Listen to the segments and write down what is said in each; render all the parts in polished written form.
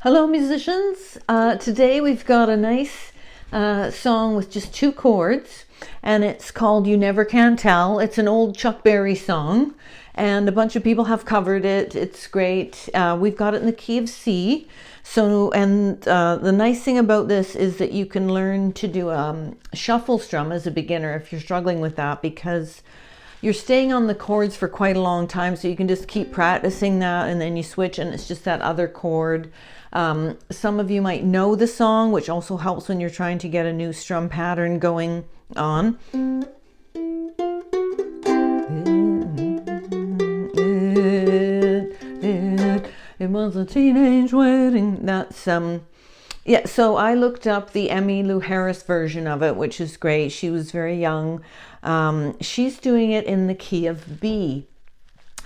Hello musicians! Today we've got a nice song with just two chords, and it's called You Never Can Tell. It's an old Chuck Berry song and a bunch of people have covered it. It's great. We've got it in the key of C. The nice thing about this is that you can learn to do a shuffle strum as a beginner if you're struggling with that, because you're staying on the chords for quite a long time, so you can just keep practicing that and then you switch and it's just that other chord. Some of you might know the song, which also helps when you're trying to get a new strum pattern going on. It was a teenage wedding. That's yeah, so I looked up the Emmylou Harris version of it, which is great. She was very young. She's doing it in the key of B.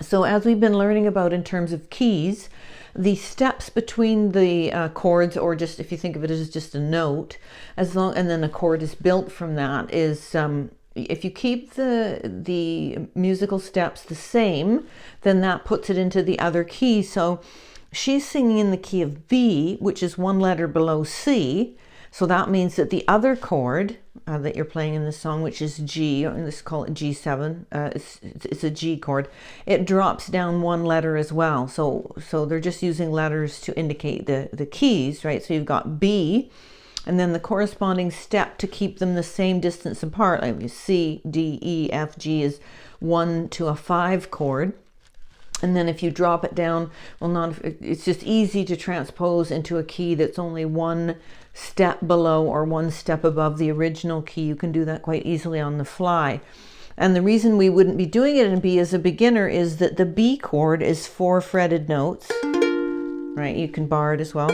So as we've been learning about in terms of keys, the steps between the chords, or just if you think of it as just a note, and then a chord is built from that, is if you keep the musical steps the same, then that puts it into the other key. So she's singing in the key of B, which is one letter below C. So that means that the other chord that you're playing in the song, which is G, or let's call it G7, it's a G chord, it drops down one letter as well. So they're just using letters to indicate the keys, right? So you've got B, and then the corresponding step to keep them the same distance apart, like C, D, E, F, G is 1 to a 5 chord. And then if you drop it down, well, it's just easy to transpose into a key that's only one step below or one step above the original key. You can do that quite easily on the fly. And the reason we wouldn't be doing it in B as a beginner is that the B chord is 4 fretted notes, right? You can bar it as well.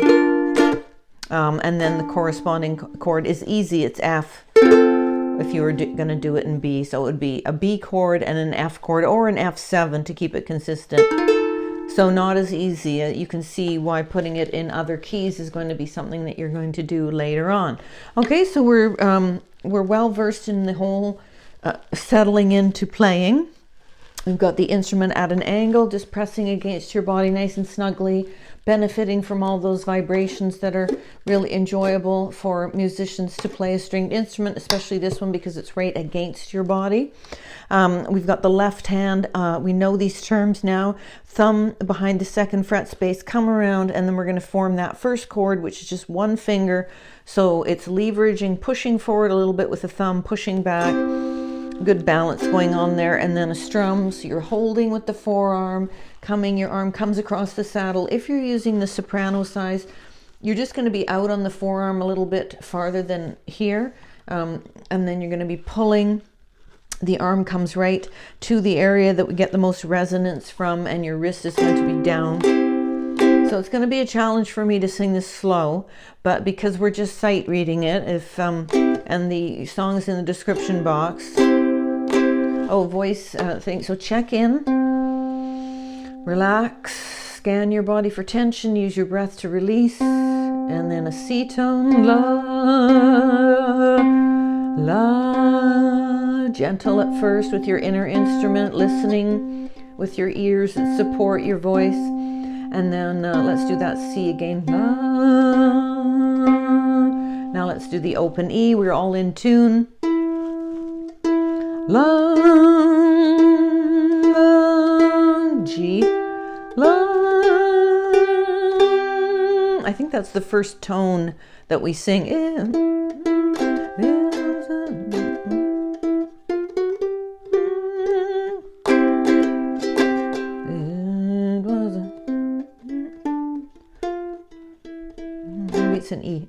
And then the corresponding chord is easy. It's F if you were going to do it in B. So it would be a B chord and an F chord, or an F7 to keep it consistent. So not as easy. You can see why putting it in other keys is going to be something that you're going to do later on. Okay, so we're well versed in the whole settling into playing. We've got the instrument at an angle, just pressing against your body nice and snugly, benefiting from all those vibrations that are really enjoyable for musicians to play a stringed instrument, especially this one because it's right against your body. We've got the left hand. We know these terms now. Thumb behind the second fret space, come around, and then we're going to form that first chord, which is just one finger. So it's leveraging, pushing forward a little bit with the thumb, pushing back. Good balance going on there. And then a strum, so you're holding with the forearm, your arm comes across the saddle. If you're using the soprano size, you're just going to be out on the forearm a little bit farther than here, and then you're going to be pulling. The arm comes right to the area that we get the most resonance from, and your wrist is going to be down. So it's going to be a challenge for me to sing this slow, but because we're just sight reading it, and the song is in the description box. Oh, voice thing. So check in, relax, scan your body for tension, use your breath to release, and then a C tone, la, la, gentle at first with your inner instrument, listening with your ears that support your voice, and then let's do that C again, la. Now let's do the open E. We're all in tune. La, la, G, la. I think that's the first tone that we sing. Maybe it's an E.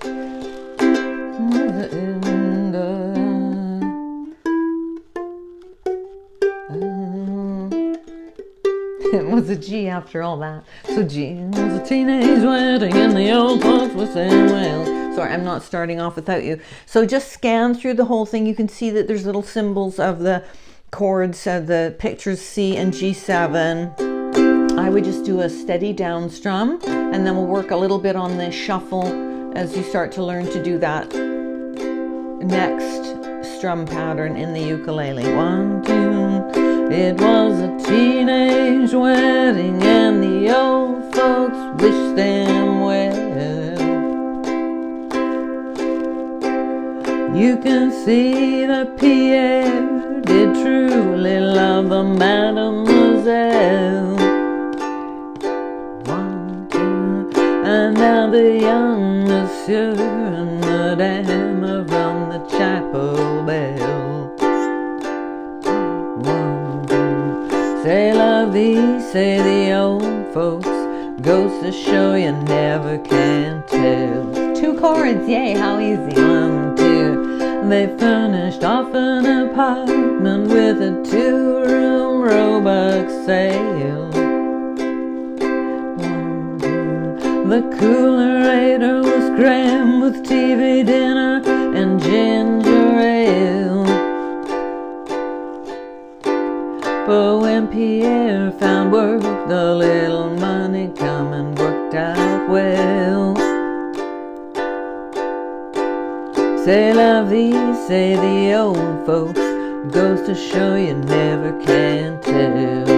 It was a G after all that. So G was a teenage wedding and the old folks were saying, well, sorry, I'm not starting off without you. So just scan through the whole thing. You can see that there's little symbols of the chords, the pictures C and G7. I would just do a steady down strum, and then we'll work a little bit on the shuffle as you start to learn to do that next strum pattern in the ukulele. 1, 2. It was a teenage wedding and the old folks wished them well. You can see that Pierre did truly love the mademoiselle. One, two, and now the young monsieur and madame have rung the chapel bell. One, two, c'est la vie, say the old folks. Goes to show you never can tell. 2 chords, yay, how easy. 1, 2. They furnished off an apartment with a 2-room Roebuck sale. 1, 2. The coolerator was crammed with TV dinner and ginger ale. But when Pierre found work, the little money coming worked out well. C'est la vie, say the old folks. Goes to show you never can tell.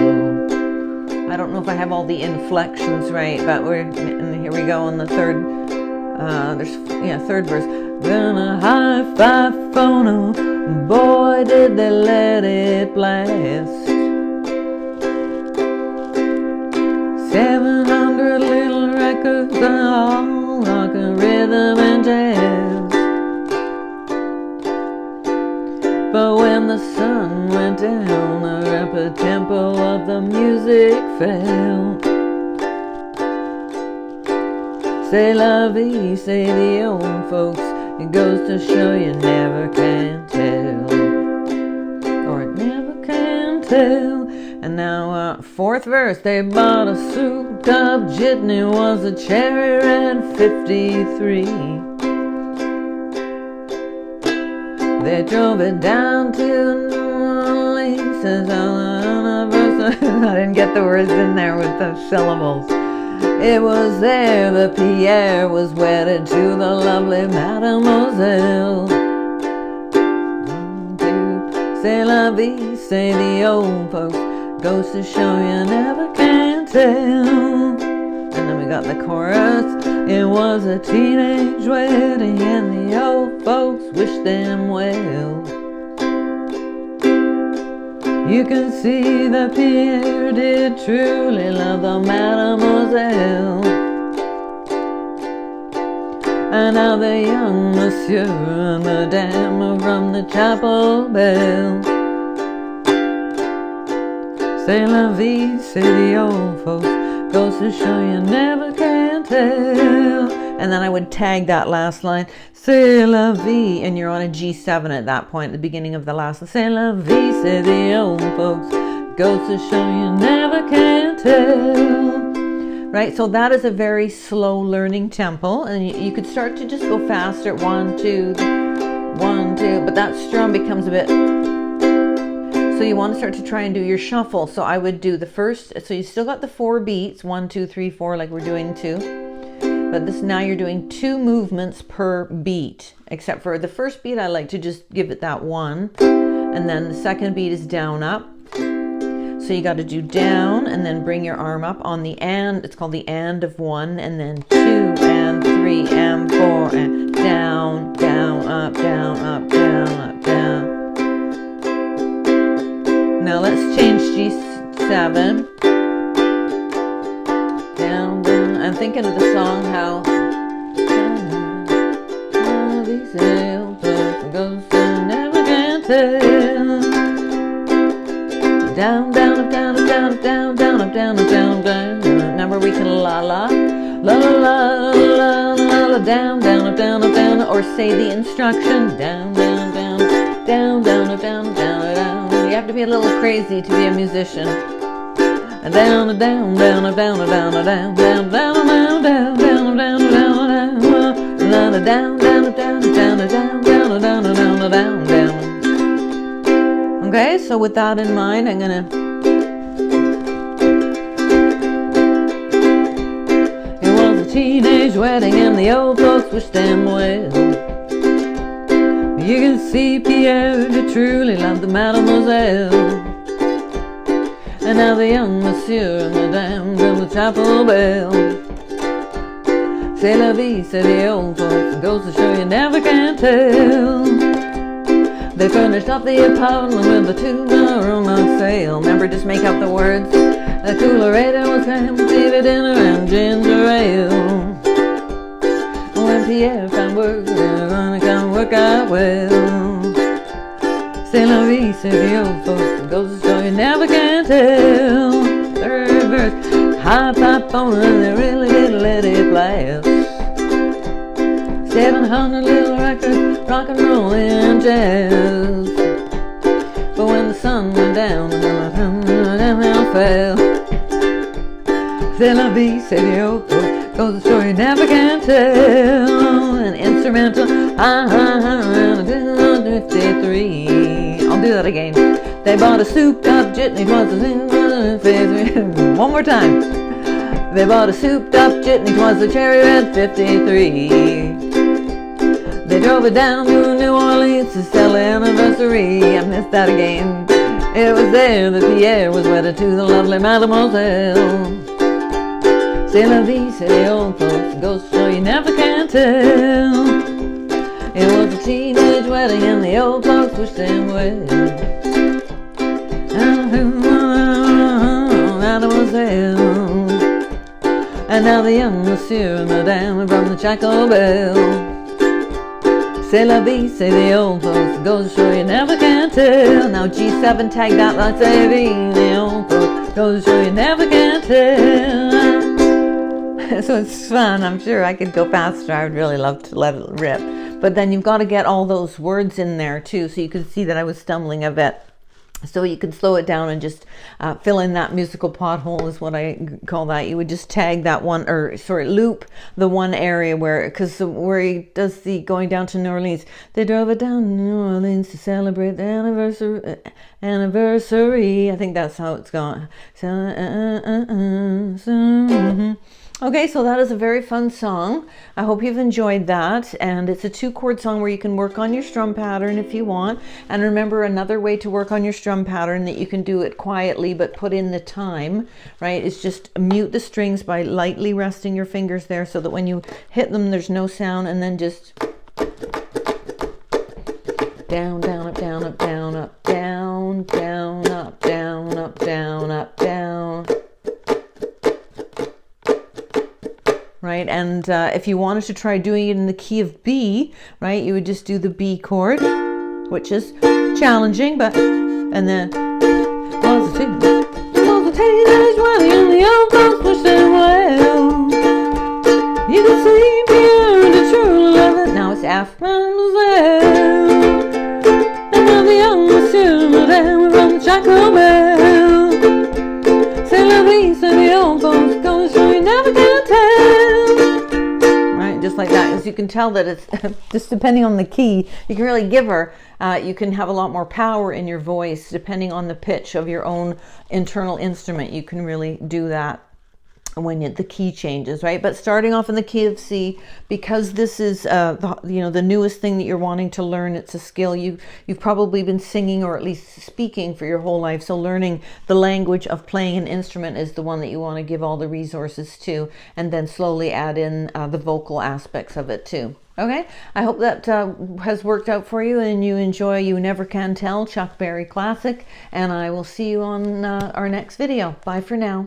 I don't know if I have all the inflections right, but and here we go on the third. Third verse. Gonna high five phono, boy did they let it blast. 700 little records, all rock and rhythm and jazz. But when the sun went down, the rapid tempo of the music fell. C'est la vie, say the old folks. It goes to show you never can tell. Or it never can tell. And now, 4th verse. They bought a souped-up jitney, was a cherry red 53. They drove it down to New Orleans. I didn't get the words in there with the syllables. It was there that Pierre was wedded to the lovely mademoiselle. 1, 2, c'est la vie, say the old folks. Goes to show you never can tell. And then we got the chorus. It was a teenage wedding and the old folks wished them well. You can see that Pierre did truly love the mademoiselle. And now the young monsieur and madame have rung the chapel bell. C'est la vie, say the old folks. Goes to show you never can tell. And then I would tag that last line, c'est la vie, and you're on a G7 at that point, at the beginning of the last line. C'est la vie, say the old folks. Goes to show you never can tell. Right, so that is a very slow learning tempo, and you could start to just go faster. 1, 2, 1, 2, but that strum becomes a bit. So you want to start to try and do your shuffle. So I would do the first, so you still got the 4 beats, 1, 2, 3, 4, like we're doing 2. But this, now you're doing 2 movements per beat, except for the first beat, I like to just give it that 1. And then the second beat is down, up. So you got to do down and then bring your arm up on the and. It's called the and of 1, and then 2 and 3 and 4 and down, down, up, down, up, down, up, down. Now let's change G7. Down, down. I'm thinking of the song how these goes to never can tell. Down, down, up, down, up, down, up, down, down, up, down, up, down, down. Remember we can la la, la la la la la la, down, down, up, down, up, down, or say the instruction, down, down, down, down, down, up, down, down, down. You have to be a little crazy to be a musician. Down, down, down, down, down, down, down, down, down, down, down, down, down, down, down, down, down. Okay, so with that in mind, I'm gonna. It was a teenage wedding and the old folks wished them well. You can see Pierre did truly love the mademoiselle. And now the young monsieur and madame rung the chapel bell. C'est la vie, say the old folks. It goes to show you never can tell. They furnished up the apartment with a two-room on sale. Remember, just make up the words. The coolerator was ham, TV dinner, and ginger ale. When Pierre found work, they're gonna come work out well. C'est la vie, say the old folks. It goes to show you never can tell. Third verse, high pipe on and they really did let it blast. 700 little records, rock and roll and jazz. But when the sun went down, the fell. C'est la vie, say the old folks. Goes to show you never can tell. An instrumental, 53. I'll do that again. They bought a souped-up jitney. One more time. They bought a souped-up jitney. 'Twas the cherry red 53. They drove it down to New Orleans to sell the anniversary. I missed that again. It was there that Pierre was wedded to the lovely Mademoiselle. C'est la vie, say the old folks. It goes to show you never can tell. It was a teenage wedding and the old folks wished them well. Mademoiselle. And now the young monsieur and madame from the Chaco Belle. C'est la vie, say the old folks. It goes to show you never can tell. Now G7 tag that, let's say the old folks. Goes to show you never can tell. So it's fun. I'm sure I could go faster. I would really love to let it rip. But then you've got to get all those words in there too. So you could see that I was stumbling a bit. So you can slow it down and just fill in that musical pothole is what I call that. You would just tag that one, or sorry, loop the one area where, because where he does the going down to New Orleans. They drove it down to New Orleans to celebrate the anniversary. I think that's how it's going. Okay, so that is a very fun song. I hope you've enjoyed that. And it's a 2-chord song where you can work on your strum pattern if you want. And remember, another way to work on your strum pattern that you can do it quietly but put in the time, right, is just mute the strings by lightly resting your fingers there so that when you hit them, there's no sound. And then just down, down, up, down, up, down, up, down, down, up, down, up, down, up, down. Right, and if you wanted to try doing it in the key of B, right, you would just do the B chord, which is challenging, but, and then, was the teenage wedding and the old folks wished them well. You can see Pierre and the true love it. Now it's F, Mademoiselle. And now the young monsieur, madame, from Chaco Belle. C'est la vie, say the old folks, go so you never can tell. Right, just like that. As you can tell that it's just depending on the key, you can really give her, you can have a lot more power in your voice depending on the pitch of your own internal instrument. You can really do that when the key changes, right? But starting off in the key of C, because this is the newest thing that you're wanting to learn, it's a skill you've probably been singing or at least speaking for your whole life. So learning the language of playing an instrument is the one that you want to give all the resources to, and then slowly add in the vocal aspects of it too. Okay, I hope that has worked out for you and you enjoy You Never Can Tell, Chuck Berry Classic, and I will see you on our next video. Bye for now.